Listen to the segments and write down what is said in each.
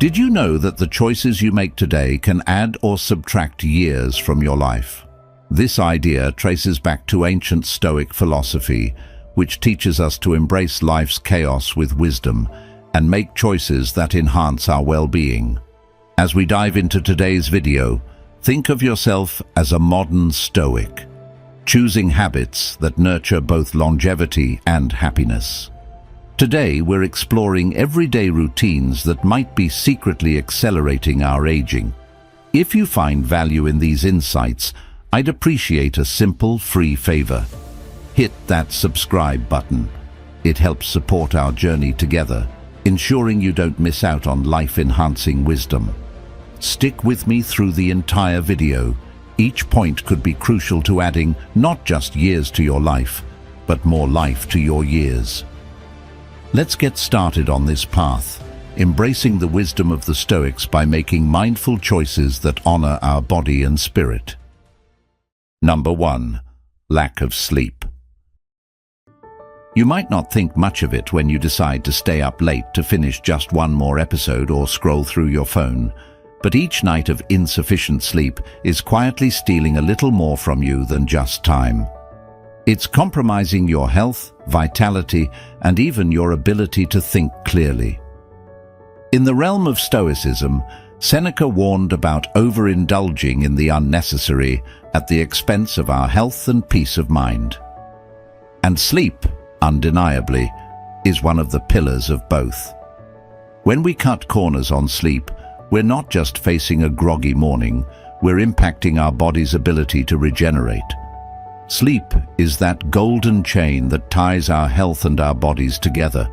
Did you know that the choices you make today can add or subtract years from your life? This idea traces back to ancient Stoic philosophy, which teaches us to embrace life's chaos with wisdom and make choices that enhance our well-being. As we dive into today's video, think of yourself as a modern Stoic, choosing habits that nurture both longevity and happiness. Today, we're exploring everyday routines that might be secretly accelerating our aging. If you find value in these insights, I'd appreciate a simple, free favor. Hit that subscribe button. It helps support our journey together, ensuring you don't miss out on life-enhancing wisdom. Stick with me through the entire video. Each point could be crucial to adding not just years to your life, but more life to your years. Let's get started on this path, embracing the wisdom of the Stoics by making mindful choices that honor our body and spirit. Number 1. Lack of sleep. You might not think much of it when you decide to stay up late to finish just one more episode or scroll through your phone, but each night of insufficient sleep is quietly stealing a little more from you than just time. It's compromising your health, vitality, and even your ability to think clearly. In the realm of Stoicism, Seneca warned about overindulging in the unnecessary at the expense of our health and peace of mind. And sleep, undeniably, is one of the pillars of both. When we cut corners on sleep, we're not just facing a groggy morning, we're impacting our body's ability to regenerate. Sleep is that golden chain that ties our health and our bodies together.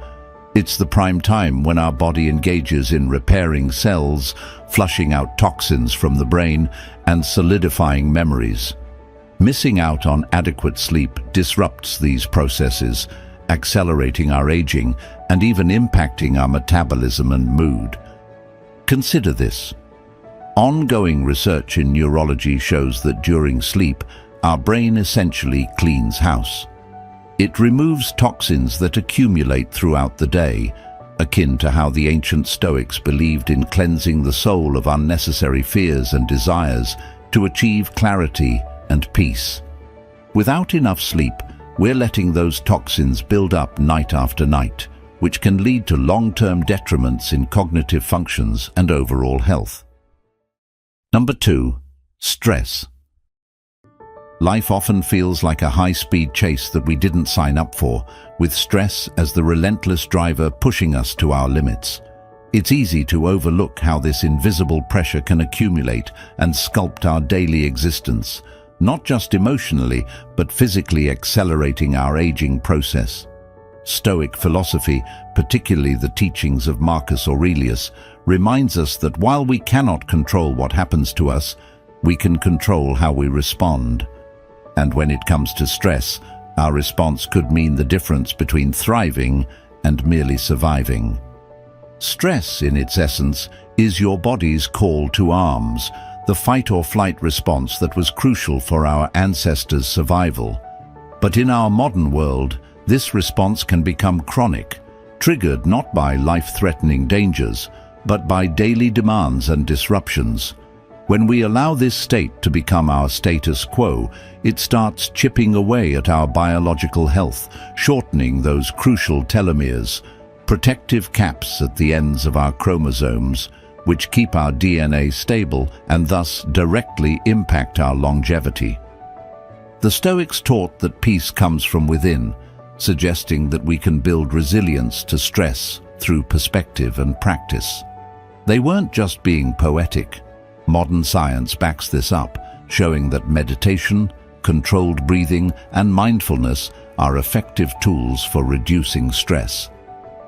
It's the prime time when our body engages in repairing cells, flushing out toxins from the brain, and solidifying memories. Missing out on adequate sleep disrupts these processes, accelerating our aging and even impacting our metabolism and mood. Consider this. Ongoing research in neurology shows that during sleep, our brain essentially cleans house. It removes toxins that accumulate throughout the day, akin to how the ancient Stoics believed in cleansing the soul of unnecessary fears and desires to achieve clarity and peace. Without enough sleep, we're letting those toxins build up night after night, which can lead to long-term detriments in cognitive functions and overall health. Number 2. Stress. Life often feels like a high-speed chase that we didn't sign up for, with stress as the relentless driver pushing us to our limits. It's easy to overlook how this invisible pressure can accumulate and sculpt our daily existence, not just emotionally, but physically accelerating our aging process. Stoic philosophy, particularly the teachings of Marcus Aurelius, reminds us that while we cannot control what happens to us, we can control how we respond. And when it comes to stress, our response could mean the difference between thriving and merely surviving. Stress, in its essence, is your body's call to arms, the fight-or-flight response that was crucial for our ancestors' survival. But in our modern world, this response can become chronic, triggered not by life-threatening dangers, but by daily demands and disruptions. When we allow this state to become our status quo, it starts chipping away at our biological health, shortening those crucial telomeres, protective caps at the ends of our chromosomes, which keep our DNA stable and thus directly impact our longevity. The Stoics taught that peace comes from within, suggesting that we can build resilience to stress through perspective and practice. They weren't just being poetic. Modern science backs this up, showing that meditation, controlled breathing, and mindfulness are effective tools for reducing stress.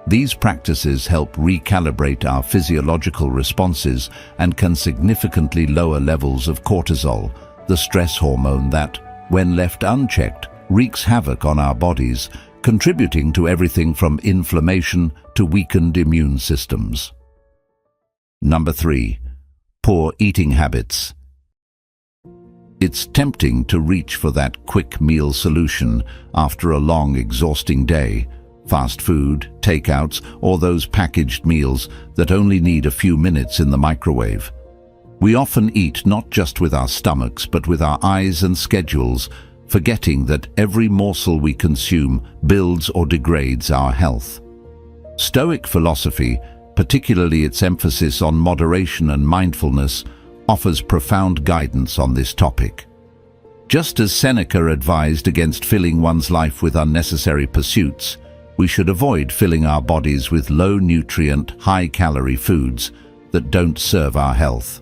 These practices help recalibrate our physiological responses and can significantly lower levels of cortisol, the stress hormone that, when left unchecked, wreaks havoc on our bodies, contributing to everything from inflammation to weakened immune systems. Number 3. Poor eating habits. It's tempting to reach for that quick meal solution after a long, exhausting day, fast food, takeouts, or those packaged meals that only need a few minutes in the microwave. We often eat not just with our stomachs, but with our eyes and schedules, forgetting that every morsel we consume builds or degrades our health. Stoic philosophy, particularly its emphasis on moderation and mindfulness, offers profound guidance on this topic. Just as Seneca advised against filling one's life with unnecessary pursuits, we should avoid filling our bodies with low-nutrient, high-calorie foods that don't serve our health.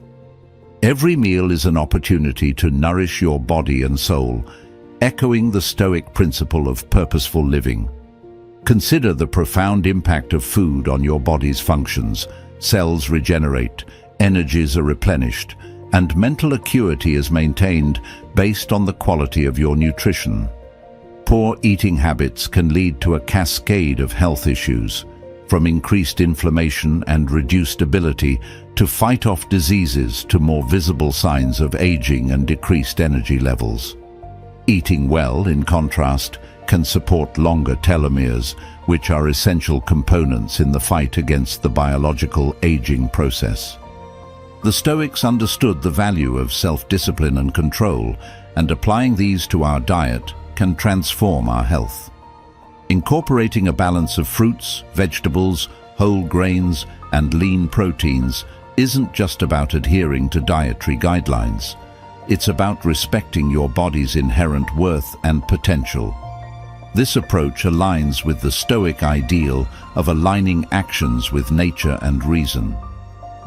Every meal is an opportunity to nourish your body and soul, echoing the Stoic principle of purposeful living. Consider the profound impact of food on your body's functions. Cells regenerate, energies are replenished, and mental acuity is maintained based on the quality of your nutrition. Poor eating habits can lead to a cascade of health issues, from increased inflammation and reduced ability to fight off diseases to more visible signs of aging and decreased energy levels. Eating well, in contrast, can support longer telomeres, which are essential components in the fight against the biological aging process. The Stoics understood the value of self-discipline and control, and applying these to our diet can transform our health. Incorporating a balance of fruits, vegetables, whole grains, and lean proteins isn't just about adhering to dietary guidelines. It's about respecting your body's inherent worth and potential. This approach aligns with the Stoic ideal of aligning actions with nature and reason.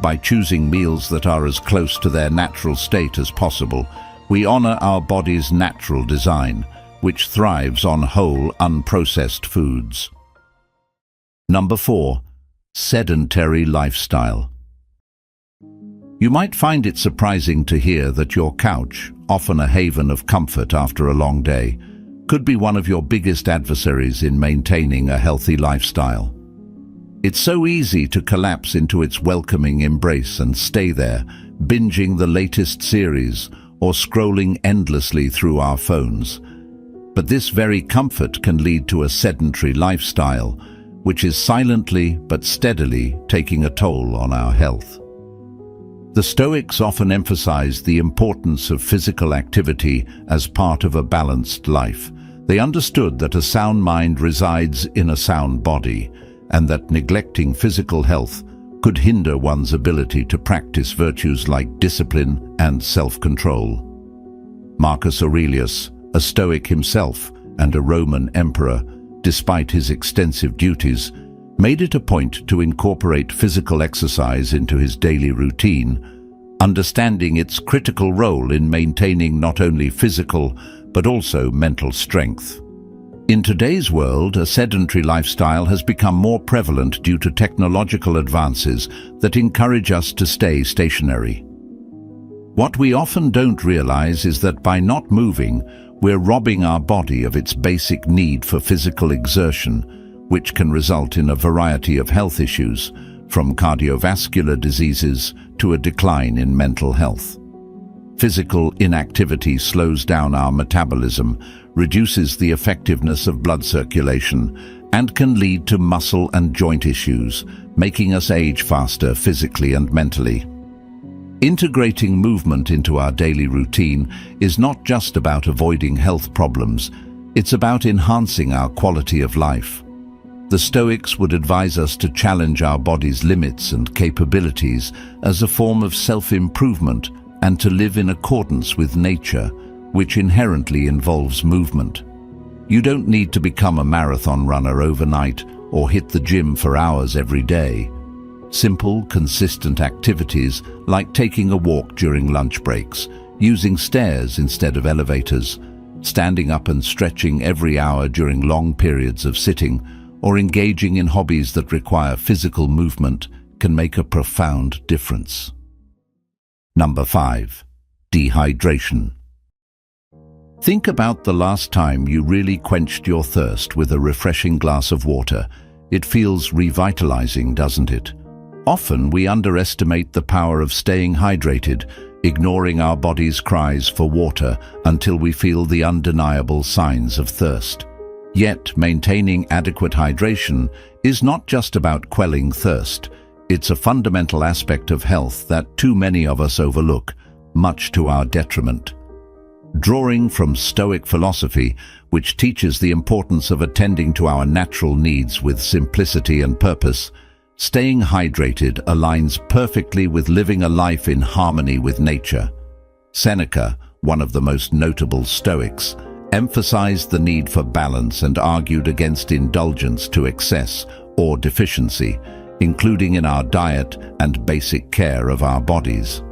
By choosing meals that are as close to their natural state as possible, we honor our body's natural design, which thrives on whole, unprocessed foods. Number 4. Sedentary lifestyle. You might find it surprising to hear that your couch, often a haven of comfort after a long day, could be one of your biggest adversaries in maintaining a healthy lifestyle. It's so easy to collapse into its welcoming embrace and stay there, binging the latest series or scrolling endlessly through our phones. But this very comfort can lead to a sedentary lifestyle, which is silently but steadily taking a toll on our health. The Stoics often emphasized the importance of physical activity as part of a balanced life. They understood that a sound mind resides in a sound body, and that neglecting physical health could hinder one's ability to practice virtues like discipline and self-control. Marcus Aurelius, a Stoic himself and a Roman emperor, despite his extensive duties, made it a point to incorporate physical exercise into his daily routine, understanding its critical role in maintaining not only physical but also mental strength. In today's world, a sedentary lifestyle has become more prevalent due to technological advances that encourage us to stay stationary. What we often don't realize is that by not moving, we're robbing our body of its basic need for physical exertion, which can result in a variety of health issues, from cardiovascular diseases to a decline in mental health. Physical inactivity slows down our metabolism, reduces the effectiveness of blood circulation, and can lead to muscle and joint issues, making us age faster physically and mentally. Integrating movement into our daily routine is not just about avoiding health problems, it's about enhancing our quality of life. The Stoics would advise us to challenge our body's limits and capabilities as a form of self-improvement and to live in accordance with nature, which inherently involves movement. You don't need to become a marathon runner overnight or hit the gym for hours every day. Simple, consistent activities like taking a walk during lunch breaks, using stairs instead of elevators, standing up and stretching every hour during long periods of sitting, or engaging in hobbies that require physical movement can make a profound difference. Number 5. Dehydration. Think about the last time you really quenched your thirst with a refreshing glass of water. It feels revitalizing, doesn't it? Often we underestimate the power of staying hydrated, ignoring our body's cries for water until we feel the undeniable signs of thirst. Yet, maintaining adequate hydration is not just about quelling thirst. It's a fundamental aspect of health that too many of us overlook, much to our detriment. Drawing from Stoic philosophy, which teaches the importance of attending to our natural needs with simplicity and purpose, staying hydrated aligns perfectly with living a life in harmony with nature. Seneca, one of the most notable Stoics, emphasized the need for balance and argued against indulgence to excess or deficiency, including in our diet and basic care of our bodies.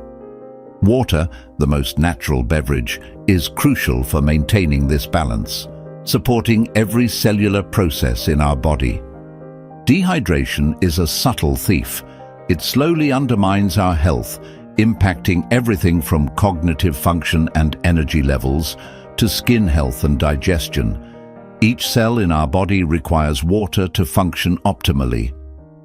Water, the most natural beverage, is crucial for maintaining this balance, supporting every cellular process in our body. Dehydration is a subtle thief. It slowly undermines our health, impacting everything from cognitive function and energy levels to skin health and digestion. Each cell in our body requires water to function optimally.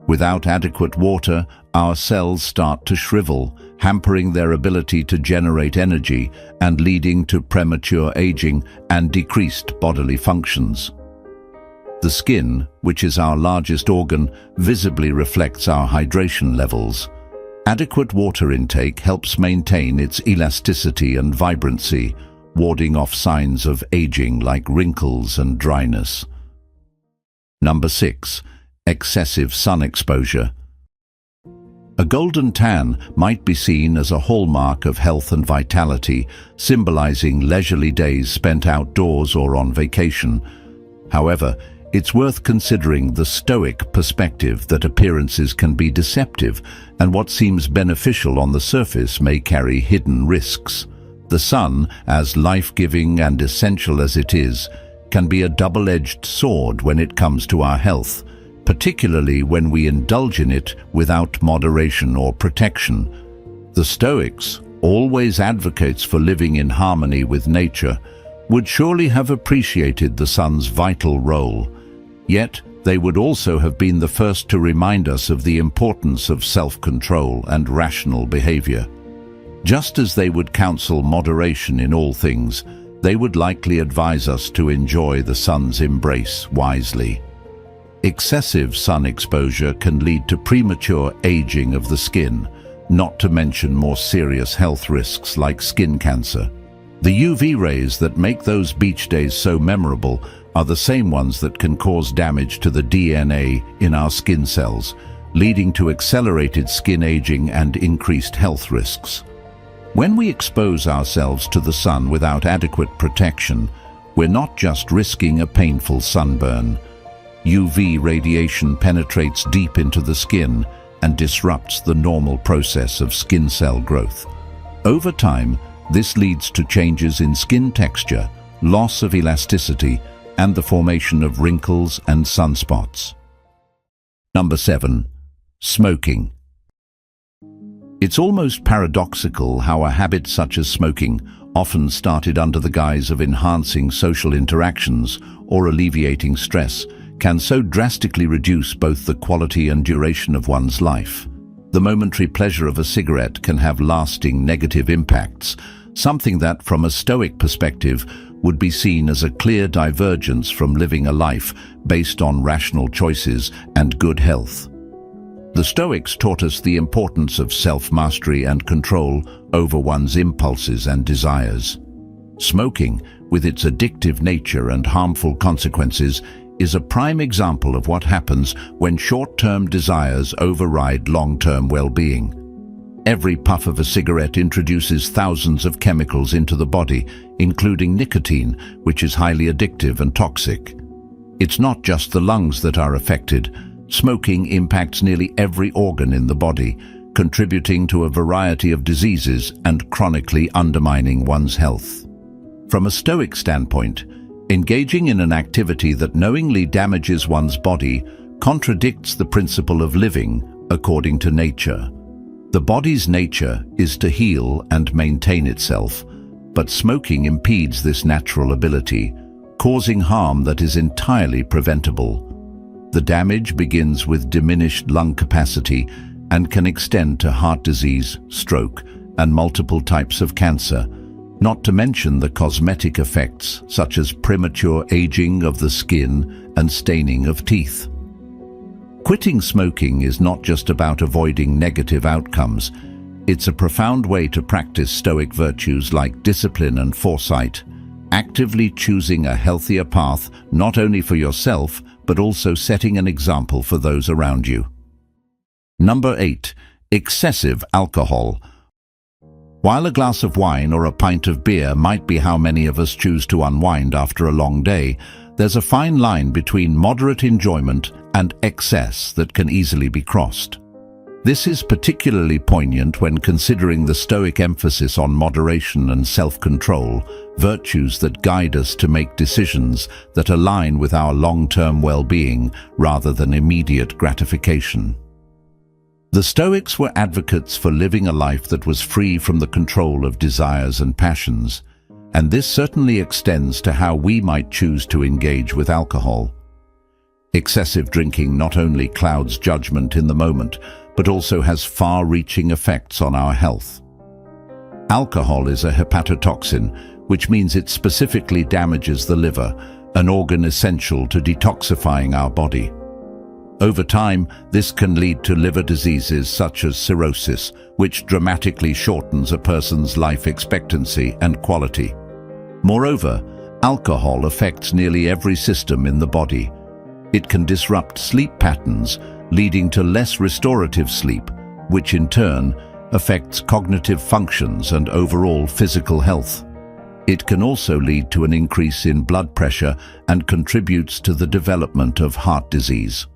Without adequate water, our cells start to shrivel, hampering their ability to generate energy and leading to premature aging and decreased bodily functions. The skin, which is our largest organ, visibly reflects our hydration levels. Adequate water intake helps maintain its elasticity and vibrancy, warding off signs of aging like wrinkles and dryness. Number 6. Excessive sun exposure. A golden tan might be seen as a hallmark of health and vitality, symbolizing leisurely days spent outdoors or on vacation. However, it's worth considering the Stoic perspective that appearances can be deceptive, and what seems beneficial on the surface may carry hidden risks. The sun, as life-giving and essential as it is, can be a double-edged sword when it comes to our health, particularly when we indulge in it without moderation or protection. The Stoics, always advocates for living in harmony with nature, would surely have appreciated the sun's vital role. Yet, they would also have been the first to remind us of the importance of self-control and rational behavior. Just as they would counsel moderation in all things, they would likely advise us to enjoy the sun's embrace wisely. Excessive sun exposure can lead to premature aging of the skin, not to mention more serious health risks like skin cancer. The UV rays that make those beach days so memorable are the same ones that can cause damage to the DNA in our skin cells, leading to accelerated skin aging and increased health risks. When we expose ourselves to the sun without adequate protection, we're not just risking a painful sunburn. UV radiation penetrates deep into the skin and disrupts the normal process of skin cell growth. Over time, this leads to changes in skin texture, loss of elasticity, and the formation of wrinkles and sunspots. Number 7. Smoking. It's almost paradoxical how a habit such as smoking, often started under the guise of enhancing social interactions or alleviating stress, can so drastically reduce both the quality and duration of one's life. The momentary pleasure of a cigarette can have lasting negative impacts, something that, from a Stoic perspective, would be seen as a clear divergence from living a life based on rational choices and good health. The Stoics taught us the importance of self-mastery and control over one's impulses and desires. Smoking, with its addictive nature and harmful consequences, is a prime example of what happens when short-term desires override long-term well-being. Every puff of a cigarette introduces thousands of chemicals into the body, including nicotine, which is highly addictive and toxic. It's not just the lungs that are affected. Smoking impacts nearly every organ in the body, contributing to a variety of diseases and chronically undermining one's health. From a Stoic standpoint, engaging in an activity that knowingly damages one's body contradicts the principle of living according to nature. The body's nature is to heal and maintain itself, but smoking impedes this natural ability, causing harm that is entirely preventable. The damage begins with diminished lung capacity and can extend to heart disease, stroke, and multiple types of cancer, not to mention the cosmetic effects such as premature aging of the skin and staining of teeth. Quitting smoking is not just about avoiding negative outcomes. It's a profound way to practice Stoic virtues like discipline and foresight, actively choosing a healthier path not only for yourself, but also setting an example for those around you. Number 8. Excessive alcohol. While a glass of wine or a pint of beer might be how many of us choose to unwind after a long day, there's a fine line between moderate enjoyment and excess that can easily be crossed. This is particularly poignant when considering the Stoic emphasis on moderation and self-control, virtues that guide us to make decisions that align with our long-term well-being rather than immediate gratification. The Stoics were advocates for living a life that was free from the control of desires and passions, and this certainly extends to how we might choose to engage with alcohol. Excessive drinking not only clouds judgment in the moment, but also has far-reaching effects on our health. Alcohol is a hepatotoxin, which means it specifically damages the liver, an organ essential to detoxifying our body. Over time, this can lead to liver diseases such as cirrhosis, which dramatically shortens a person's life expectancy and quality. Moreover, alcohol affects nearly every system in the body. It can disrupt sleep patterns, leading to less restorative sleep, which in turn affects cognitive functions and overall physical health. It can also lead to an increase in blood pressure and contributes to the development of heart disease.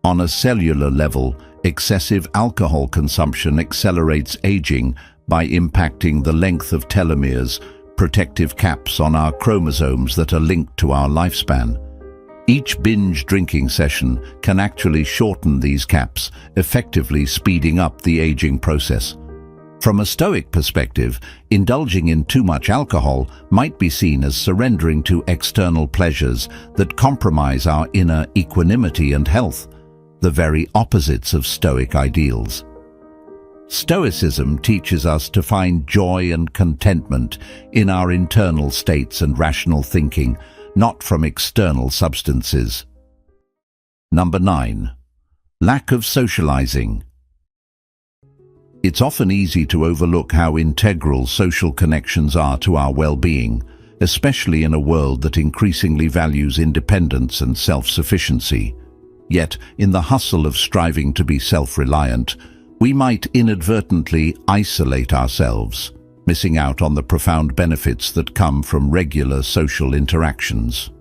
On a cellular level, excessive alcohol consumption accelerates aging by impacting the length of telomeres, protective caps on our chromosomes that are linked to our lifespan. Each binge drinking session can actually shorten these caps, effectively speeding up the aging process. From a Stoic perspective, indulging in too much alcohol might be seen as surrendering to external pleasures that compromise our inner equanimity and health, the very opposites of Stoic ideals. Stoicism teaches us to find joy and contentment in our internal states and rational thinking, not from external substances. Number 9. Lack of socializing. It's often easy to overlook how integral social connections are to our well-being, especially in a world that increasingly values independence and self-sufficiency. Yet, in the hustle of striving to be self-reliant, we might inadvertently isolate ourselves, missing out on the profound benefits that come from regular social interactions.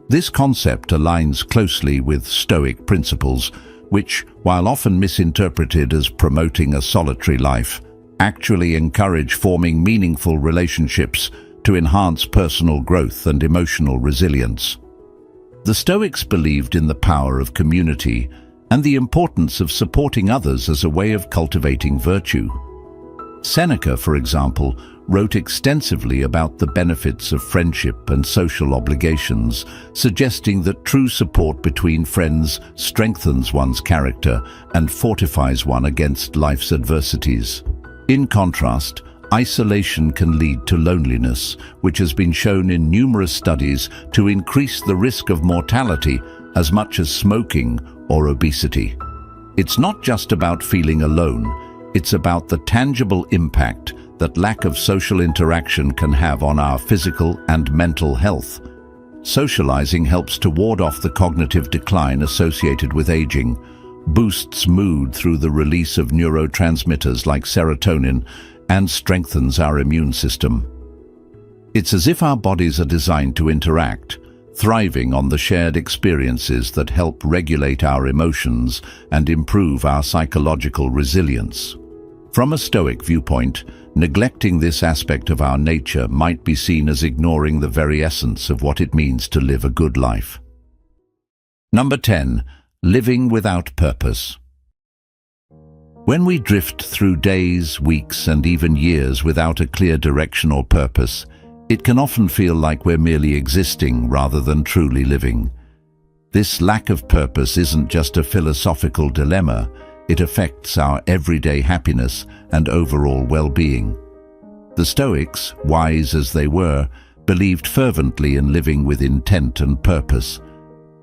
This concept aligns closely with Stoic principles, which, while often misinterpreted as promoting a solitary life, actually encourage forming meaningful relationships to enhance personal growth and emotional resilience. The Stoics believed in the power of community and the importance of supporting others as a way of cultivating virtue. Seneca, for example, wrote extensively about the benefits of friendship and social obligations, suggesting that true support between friends strengthens one's character and fortifies one against life's adversities. In contrast, isolation can lead to loneliness, which has been shown in numerous studies to increase the risk of mortality as much as smoking or obesity. It's not just about feeling alone, it's about the tangible impact that lack of social interaction can have on our physical and mental health. Socializing helps to ward off the cognitive decline associated with aging, boosts mood through the release of neurotransmitters like serotonin, and strengthens our immune system. It's as if our bodies are designed to interact, thriving on the shared experiences that help regulate our emotions and improve our psychological resilience. From a Stoic viewpoint, neglecting this aspect of our nature might be seen as ignoring the very essence of what it means to live a good life. Number 10. Living without purpose. When we drift through days, weeks, and even years without a clear direction or purpose, it can often feel like we're merely existing rather than truly living. This lack of purpose isn't just a philosophical dilemma, it affects our everyday happiness and overall well-being. The Stoics, wise as they were, believed fervently in living with intent and purpose.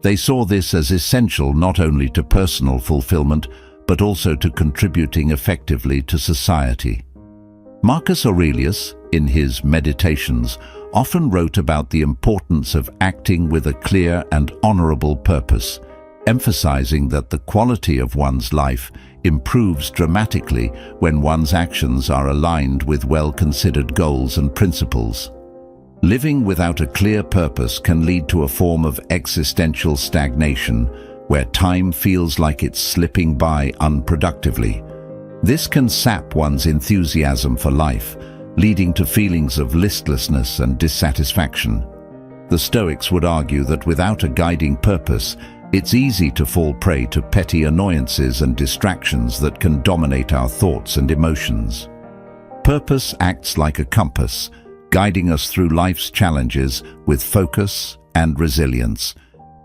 They saw this as essential not only to personal fulfillment, but also to contributing effectively to society. Marcus Aurelius, in his Meditations, often wrote about the importance of acting with a clear and honorable purpose, emphasizing that the quality of one's life improves dramatically when one's actions are aligned with well-considered goals and principles. Living without a clear purpose can lead to a form of existential stagnation, where time feels like it's slipping by unproductively. This can sap one's enthusiasm for life, leading to feelings of listlessness and dissatisfaction. The Stoics would argue that without a guiding purpose, it's easy to fall prey to petty annoyances and distractions that can dominate our thoughts and emotions. Purpose acts like a compass, guiding us through life's challenges with focus and resilience.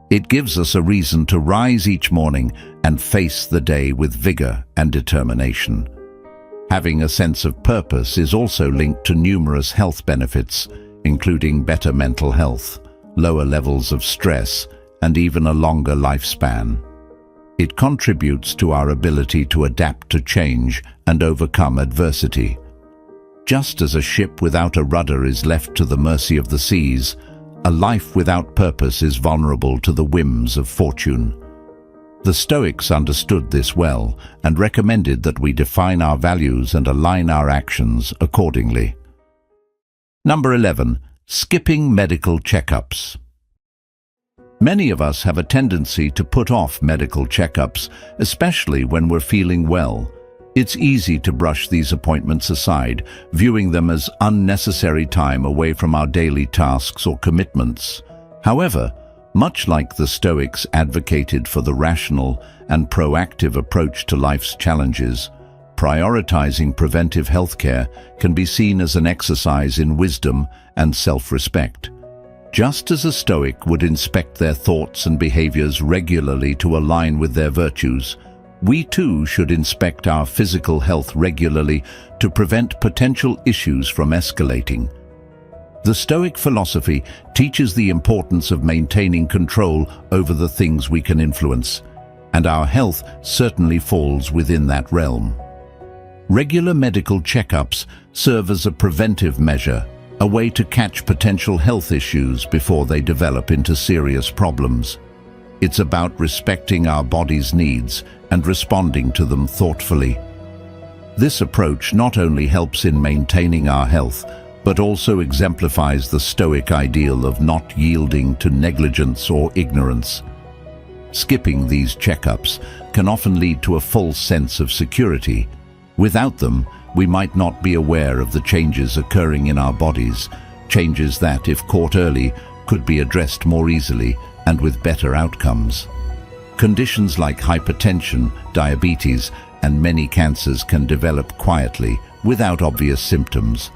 It gives us a reason to rise each morning and face the day with vigor and determination. Having a sense of purpose is also linked to numerous health benefits, including better mental health, lower levels of stress, and even a longer lifespan. It contributes to our ability to adapt to change and overcome adversity. Just as a ship without a rudder is left to the mercy of the seas, a life without purpose is vulnerable to the whims of fortune. The Stoics understood this well and recommended that we define our values and align our actions accordingly. Number 11. Skipping medical checkups. Many of us have a tendency to put off medical checkups, especially when we're feeling well. It's easy to brush these appointments aside, viewing them as unnecessary time away from our daily tasks or commitments. However, much like the Stoics advocated for the rational and proactive approach to life's challenges, prioritizing preventive healthcare can be seen as an exercise in wisdom and self-respect. Just as a Stoic would inspect their thoughts and behaviors regularly to align with their virtues, we too should inspect our physical health regularly to prevent potential issues from escalating. The Stoic philosophy teaches the importance of maintaining control over the things we can influence, and our health certainly falls within that realm. Regular medical checkups serve as a preventive measure, a way to catch potential health issues before they develop into serious problems. It's about respecting our body's needs and responding to them thoughtfully. This approach not only helps in maintaining our health, but also exemplifies the Stoic ideal of not yielding to negligence or ignorance. Skipping these checkups can often lead to a false sense of security. Without them, we might not be aware of the changes occurring in our bodies, changes that, if caught early, could be addressed more easily and with better outcomes. Conditions like hypertension, diabetes, and many cancers can develop quietly, without obvious symptoms.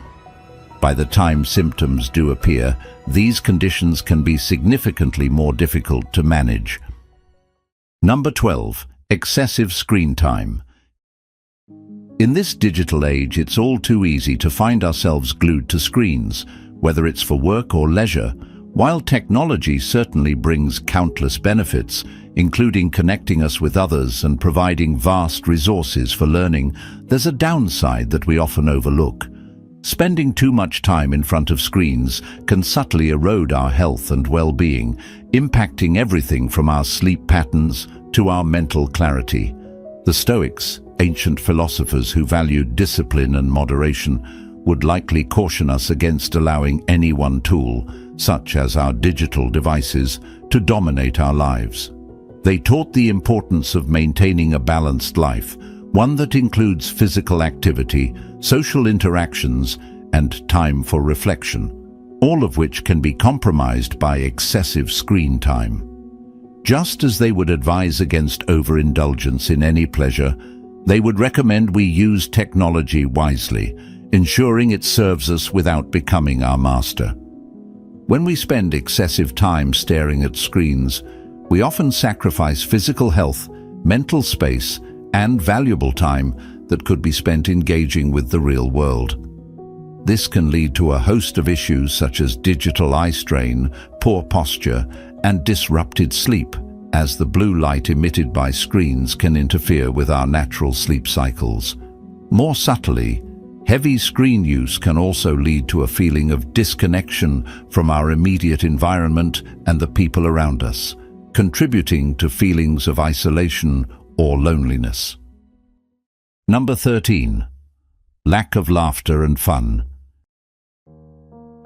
By the time symptoms do appear, these conditions can be significantly more difficult to manage. Number 12. Excessive screen time. In this digital age, it's all too easy to find ourselves glued to screens, whether it's for work or leisure. While technology certainly brings countless benefits, including connecting us with others and providing vast resources for learning, there's a downside that we often overlook. Spending too much time in front of screens can subtly erode our health and well-being, impacting everything from our sleep patterns to our mental clarity. The Stoics, ancient philosophers who valued discipline and moderation, would likely caution us against allowing any one tool, such as our digital devices, to dominate our lives. They taught the importance of maintaining a balanced life, one that includes physical activity, social interactions, and time for reflection, all of which can be compromised by excessive screen time. Just as they would advise against overindulgence in any pleasure, they would recommend we use technology wisely, ensuring it serves us without becoming our master. When we spend excessive time staring at screens, we often sacrifice physical health, mental space, and valuable time that could be spent engaging with the real world. This can lead to a host of issues such as digital eye strain, poor posture, and disrupted sleep, as the blue light emitted by screens can interfere with our natural sleep cycles. More subtly, heavy screen use can also lead to a feeling of disconnection from our immediate environment and the people around us, contributing to feelings of isolation or loneliness. Number 13. Lack of laughter and fun.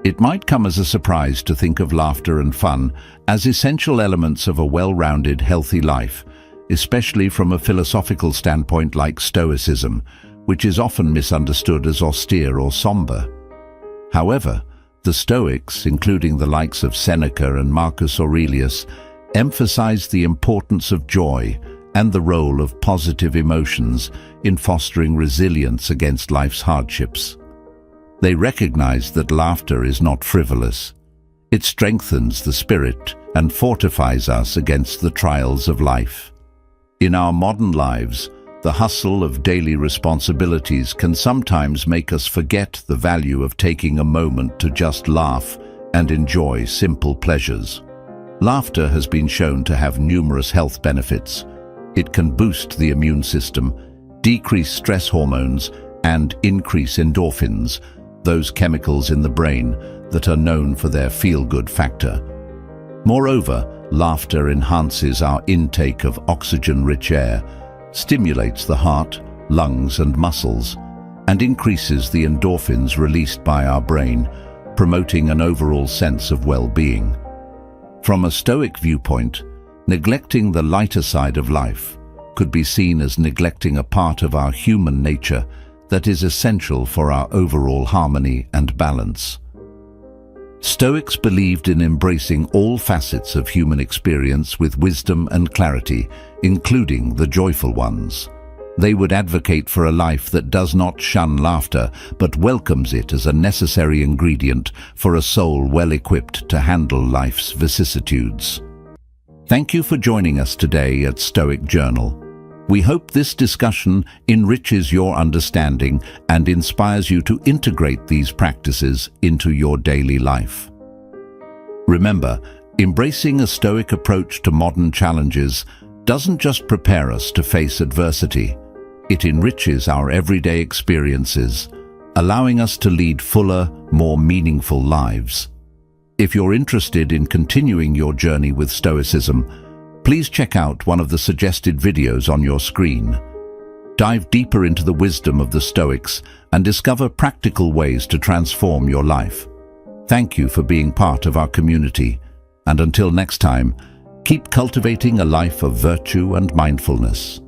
It might come as a surprise to think of laughter and fun as essential elements of a well-rounded, healthy life, especially from a philosophical standpoint like Stoicism, which is often misunderstood as austere or somber. However, the Stoics, including the likes of Seneca and Marcus Aurelius, emphasized the importance of joy and the role of positive emotions in fostering resilience against life's hardships. They recognized that laughter is not frivolous. It strengthens the spirit and fortifies us against the trials of life. In our modern lives, the hustle of daily responsibilities can sometimes make us forget the value of taking a moment to just laugh and enjoy simple pleasures. Laughter has been shown to have numerous health benefits. It can boost the immune system, decrease stress hormones, and increase endorphins, those chemicals in the brain that are known for their feel-good factor. Moreover, laughter enhances our intake of oxygen-rich air, stimulates the heart, lungs, and muscles, and increases the endorphins released by our brain, promoting an overall sense of well-being. From a Stoic viewpoint, neglecting the lighter side of life could be seen as neglecting a part of our human nature that is essential for our overall harmony and balance. Stoics believed in embracing all facets of human experience with wisdom and clarity, including the joyful ones. They would advocate for a life that does not shun laughter, but welcomes it as a necessary ingredient for a soul well-equipped to handle life's vicissitudes. Thank you for joining us today at Stoic Journal. We hope this discussion enriches your understanding and inspires you to integrate these practices into your daily life. Remember, embracing a Stoic approach to modern challenges doesn't just prepare us to face adversity. It enriches our everyday experiences, allowing us to lead fuller, more meaningful lives. If you're interested in continuing your journey with Stoicism, please check out one of the suggested videos on your screen. Dive deeper into the wisdom of the Stoics and discover practical ways to transform your life. Thank you for being part of our community, and until next time, keep cultivating a life of virtue and mindfulness.